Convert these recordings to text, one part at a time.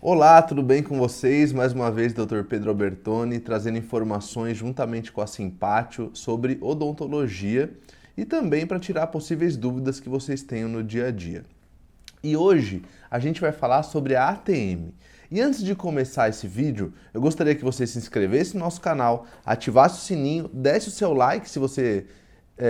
Olá, tudo bem com vocês? Mais uma vez, Dr. Pedro Albertoni, trazendo informações juntamente com a Simpatio sobre odontologia e também para tirar possíveis dúvidas que vocês tenham no dia a dia. E hoje a gente vai falar sobre a ATM. E antes de começar esse vídeo, eu gostaria que você se inscrevesse no nosso canal, ativasse o sininho, desse o seu like se você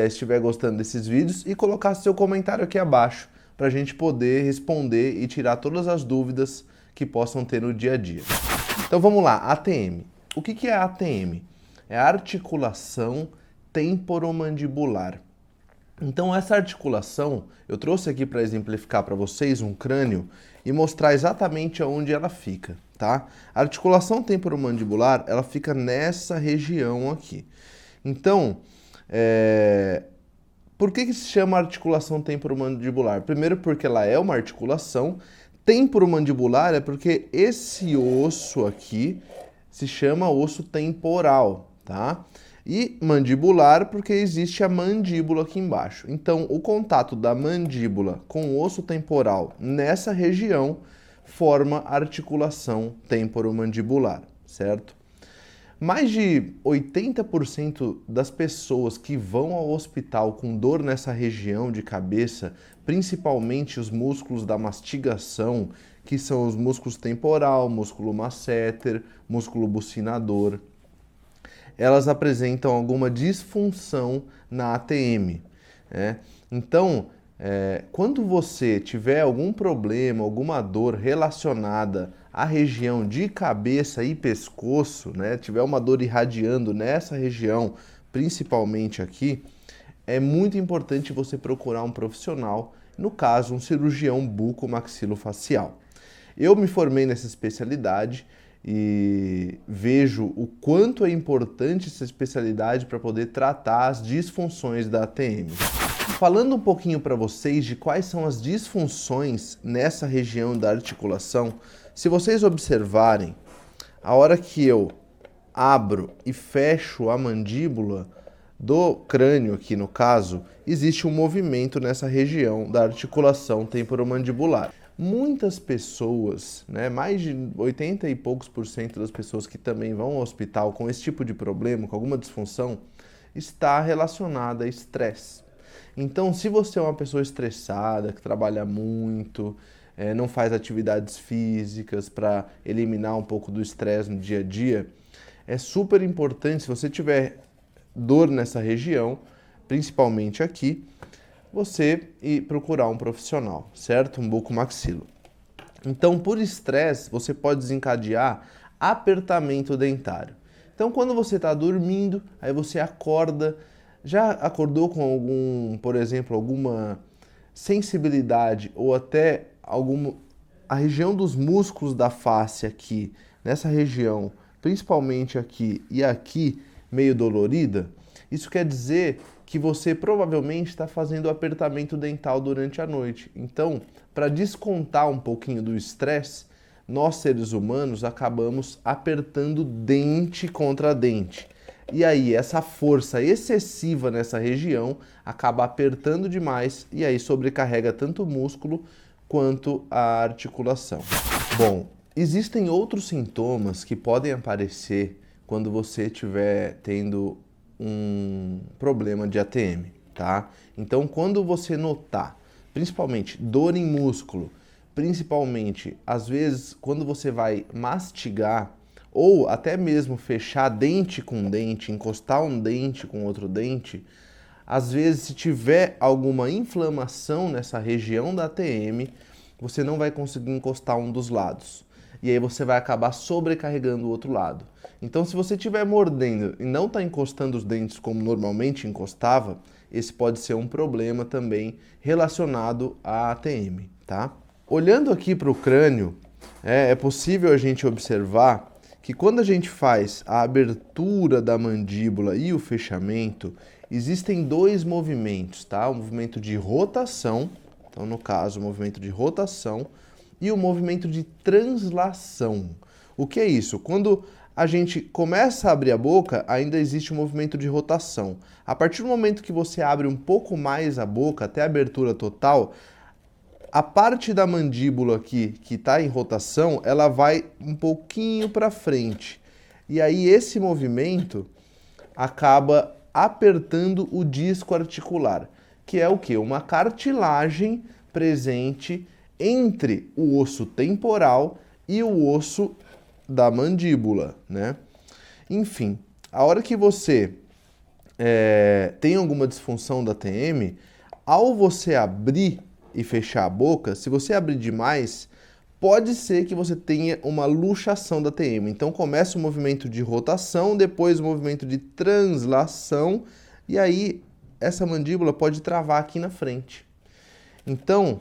estiver gostando desses vídeos e colocasse seu comentário aqui abaixo para a gente poder responder e tirar todas as dúvidas que possam ter no dia a dia. Então vamos lá, ATM. O que é a ATM? É a articulação temporomandibular. Então essa articulação, eu trouxe aqui para exemplificar para vocês um crânio e mostrar exatamente aonde ela fica, tá? A articulação temporomandibular, ela fica nessa região aqui. Então, por que se chama articulação temporomandibular? Primeiro porque ela é uma articulação. Temporomandibular é porque esse osso aqui se chama osso temporal, tá? E mandibular porque existe a mandíbula aqui embaixo. Então, o contato da mandíbula com o osso temporal nessa região forma a articulação temporomandibular, certo? Mais de 80% das pessoas que vão ao hospital com dor nessa região de cabeça, principalmente os músculos da mastigação, que são os músculos temporal, músculo masseter, músculo bucinador, elas apresentam alguma disfunção na ATM, né? Então, quando você tiver algum problema, alguma dor relacionada à região de cabeça e pescoço, né, tiver uma dor irradiando nessa região, principalmente aqui, é muito importante você procurar um profissional, no caso, um cirurgião bucomaxilofacial. Eu me formei nessa especialidade e vejo o quanto é importante essa especialidade para poder tratar as disfunções da ATM. Falando um pouquinho para vocês de quais são as disfunções nessa região da articulação, se vocês observarem, a hora que eu abro e fecho a mandíbula do crânio aqui no caso, existe um movimento nessa região da articulação temporomandibular. Muitas pessoas, né, mais de 80 e poucos por cento das pessoas que também vão ao hospital com esse tipo de problema, com alguma disfunção, está relacionada a estresse. Então, se você é uma pessoa estressada, que trabalha muito, não faz atividades físicas para eliminar um pouco do estresse no dia a dia, é super importante, se você tiver dor nessa região, principalmente aqui, você ir procurar um profissional, certo? Um bucomaxilo. Então, por estresse, você pode desencadear apertamento dentário. Então, quando você está dormindo, aí você acorda, já acordou com algum, por exemplo, alguma sensibilidade ou até a região dos músculos da face aqui, nessa região, principalmente aqui e aqui, meio dolorida? Isso quer dizer que você provavelmente está fazendo apertamento dental durante a noite. Então, para descontar um pouquinho do estresse, nós seres humanos acabamos apertando dente contra dente. E aí, essa força excessiva nessa região acaba apertando demais e aí sobrecarrega tanto o músculo quanto a articulação. Bom, existem outros sintomas que podem aparecer quando você estiver tendo um problema de ATM, tá? Então, quando você notar, principalmente dor em músculo, principalmente, às vezes, quando você vai mastigar, ou até mesmo fechar dente com dente, encostar um dente com outro dente, às vezes, se tiver alguma inflamação nessa região da ATM, você não vai conseguir encostar um dos lados. E aí você vai acabar sobrecarregando o outro lado. Então, se você estiver mordendo e não está encostando os dentes como normalmente encostava, esse pode ser um problema também relacionado à ATM, tá? Olhando aqui para o crânio, é possível a gente observar que quando a gente faz a abertura da mandíbula e o fechamento, existem dois movimentos, tá? O movimento de rotação, então no caso o movimento de rotação, e o movimento de translação. O que é isso? Quando a gente começa a abrir a boca, ainda existe um movimento de rotação. A partir do momento que você abre um pouco mais a boca, até a abertura total, a parte da mandíbula aqui que está em rotação, ela vai um pouquinho para frente. E aí esse movimento acaba apertando o disco articular, que é o quê? Uma cartilagem presente entre o osso temporal e o osso da mandíbula, né? Enfim, a hora que você tem alguma disfunção da TM, ao você abrir e fechar a boca, se você abrir demais, pode ser que você tenha uma luxação da TM. Então começa o movimento de rotação, depois o movimento de translação, e aí essa mandíbula pode travar aqui na frente. Então,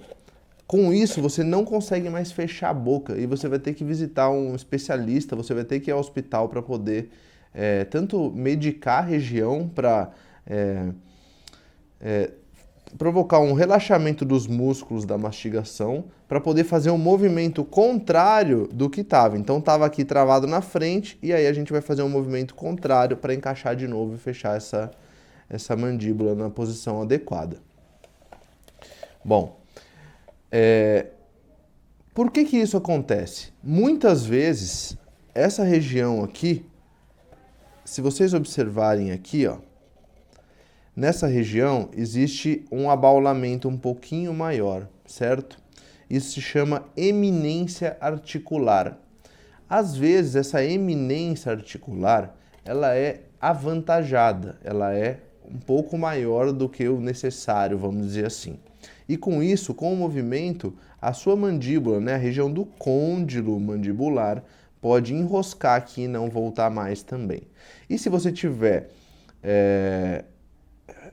com isso, você não consegue mais fechar a boca e você vai ter que visitar um especialista, você vai ter que ir ao hospital para poder tanto medicar a região para provocar um relaxamento dos músculos da mastigação, para poder fazer um movimento contrário do que estava. Então estava aqui travado na frente e aí a gente vai fazer um movimento contrário para encaixar de novo e fechar essa mandíbula na posição adequada. Bom, por que isso acontece? Muitas vezes, essa região aqui, se vocês observarem aqui, ó, nessa região existe um abaulamento um pouquinho maior, certo? Isso se chama eminência articular. Às vezes, essa eminência articular, ela é avantajada, ela é um pouco maior do que o necessário, vamos dizer assim. E com isso, com o movimento, a sua mandíbula, né, a região do côndilo mandibular, pode enroscar aqui e não voltar mais também. E se você tiver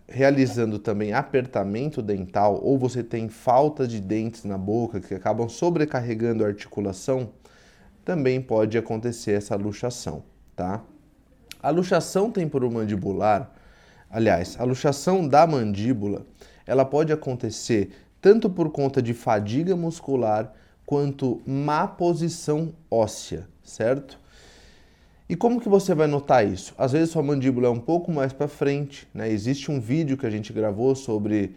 realizando também apertamento dental, ou você tem falta de dentes na boca que acabam sobrecarregando a articulação, também pode acontecer essa luxação, tá? A luxação temporomandibular, aliás, a luxação da mandíbula, ela pode acontecer tanto por conta de fadiga muscular quanto má posição óssea, certo? E como que você vai notar isso? Às vezes sua mandíbula é um pouco mais para frente, né? Existe um vídeo que a gente gravou sobre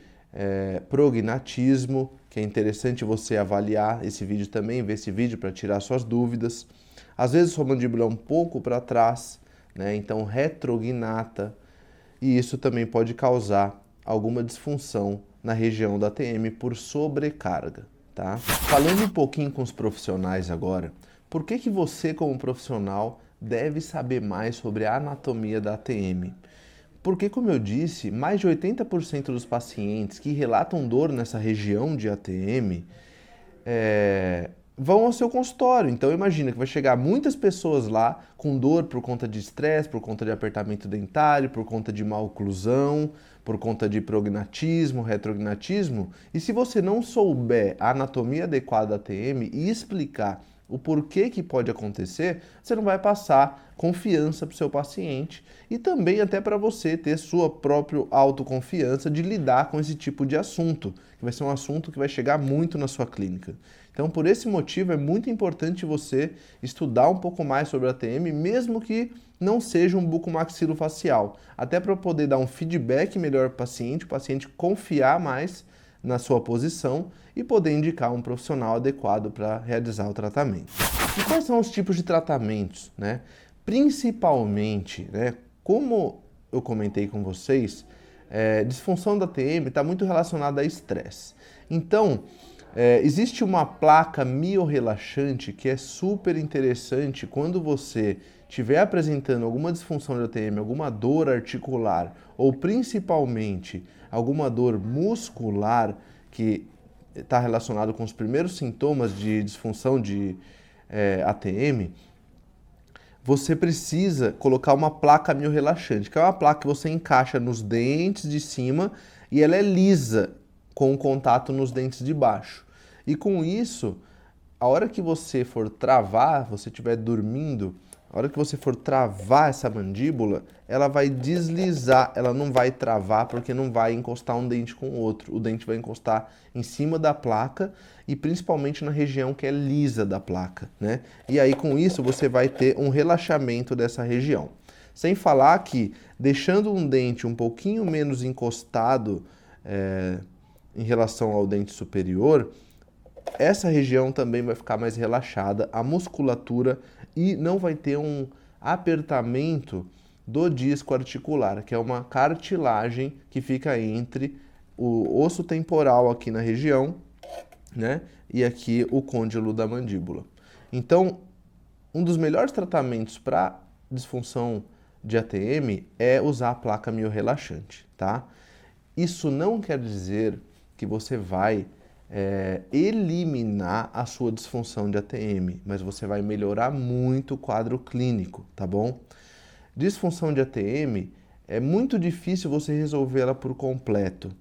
prognatismo, que é interessante você avaliar esse vídeo também, ver esse vídeo para tirar suas dúvidas. Às vezes sua mandíbula é um pouco para trás, né? Então retrognata, e isso também pode causar alguma disfunção na região da TM por sobrecarga, tá? Falando um pouquinho com os profissionais agora, por que você como profissional deve saber mais sobre a anatomia da ATM? Porque, como eu disse, mais de 80% dos pacientes que relatam dor nessa região de ATM vão ao seu consultório. Então imagina que vai chegar muitas pessoas lá com dor por conta de estresse, por conta de apertamento dentário, por conta de má oclusão, por conta de prognatismo, retrognatismo. E se você não souber a anatomia adequada da ATM e explicar o porquê que pode acontecer, você não vai passar confiança para o seu paciente e também até para você ter sua própria autoconfiança de lidar com esse tipo de assunto, que vai ser um assunto que vai chegar muito na sua clínica. Então, por esse motivo, é muito importante você estudar um pouco mais sobre a TM, mesmo que não seja um bucomaxilofacial, até para poder dar um feedback melhor para o paciente confiar mais na sua posição e poder indicar um profissional adequado para realizar o tratamento. E quais são os tipos de tratamentos, né? Principalmente, né, como eu comentei com vocês, disfunção da TM está muito relacionada a estresse. Então, existe uma placa miorrelaxante que é super interessante quando você estiver apresentando alguma disfunção da TM, alguma dor articular ou principalmente alguma dor muscular que está relacionado com os primeiros sintomas de disfunção de ATM, você precisa colocar uma placa miorrelaxante, que é uma placa que você encaixa nos dentes de cima e ela é lisa com o contato nos dentes de baixo. E com isso, a hora que você for travar, você estiver dormindo, a hora que você for travar essa mandíbula, ela vai deslizar, ela não vai travar porque não vai encostar um dente com o outro. O dente vai encostar em cima da placa e principalmente na região que é lisa da placa, né? E aí com isso você vai ter um relaxamento dessa região. Sem falar que deixando um dente um pouquinho menos encostado em relação ao dente superior, essa região também vai ficar mais relaxada, a musculatura, e não vai ter um apertamento do disco articular, que é uma cartilagem que fica entre o osso temporal aqui na região, né, e aqui o côndilo da mandíbula. Então, um dos melhores tratamentos para disfunção de ATM é usar a placa miorrelaxante, tá? Isso não quer dizer que você vai eliminar a sua disfunção de ATM, mas você vai melhorar muito o quadro clínico, tá bom? Disfunção de ATM é muito difícil você resolvê-la por completo,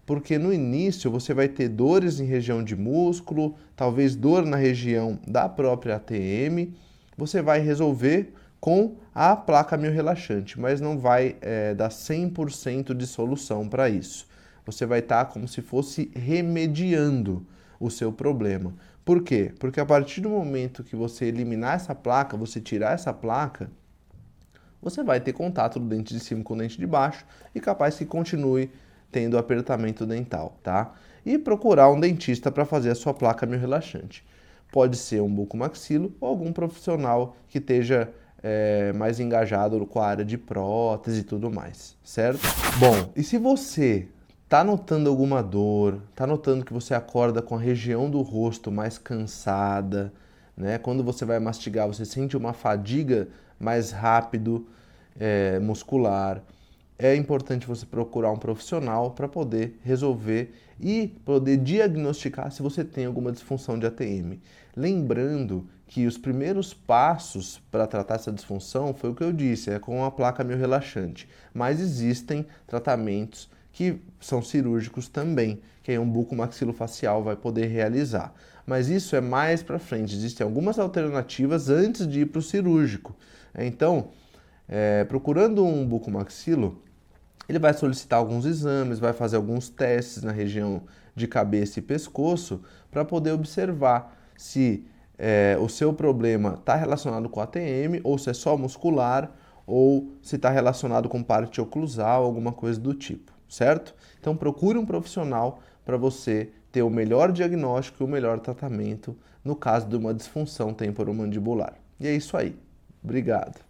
porque no início você vai ter dores em região de músculo, talvez dor na região da própria ATM, você vai resolver com a placa miorrelaxante, mas não vai dar 100% de solução para isso. Você vai estar como se fosse remediando o seu problema. Por quê? Porque a partir do momento que você eliminar essa placa, você tirar essa placa, você vai ter contato do dente de cima com o dente de baixo e capaz que continue tendo apertamento dental, tá? E procurar um dentista para fazer a sua placa miorrelaxante. Pode ser um bucomaxilo ou algum profissional que esteja mais engajado com a área de prótese e tudo mais, certo? Bom, e se você tá notando alguma dor, tá notando que você acorda com a região do rosto mais cansada, né? Quando você vai mastigar, você sente uma fadiga mais rápido, muscular, é importante você procurar um profissional para poder resolver e poder diagnosticar se você tem alguma disfunção de ATM. Lembrando que os primeiros passos para tratar essa disfunção foi o que eu disse, é com a placa miorrelaxante, mas existem tratamentos que são cirúrgicos também, que aí um bucomaxilofacial vai poder realizar. Mas isso é mais para frente, existem algumas alternativas antes de ir para o cirúrgico. Então, procurando um bucomaxilo, ele vai solicitar alguns exames, vai fazer alguns testes na região de cabeça e pescoço para poder observar se o seu problema está relacionado com ATM ou se é só muscular ou se está relacionado com parte oclusal, alguma coisa do tipo, certo? Então procure um profissional para você ter o melhor diagnóstico e o melhor tratamento no caso de uma disfunção temporomandibular. E é isso aí. Obrigado.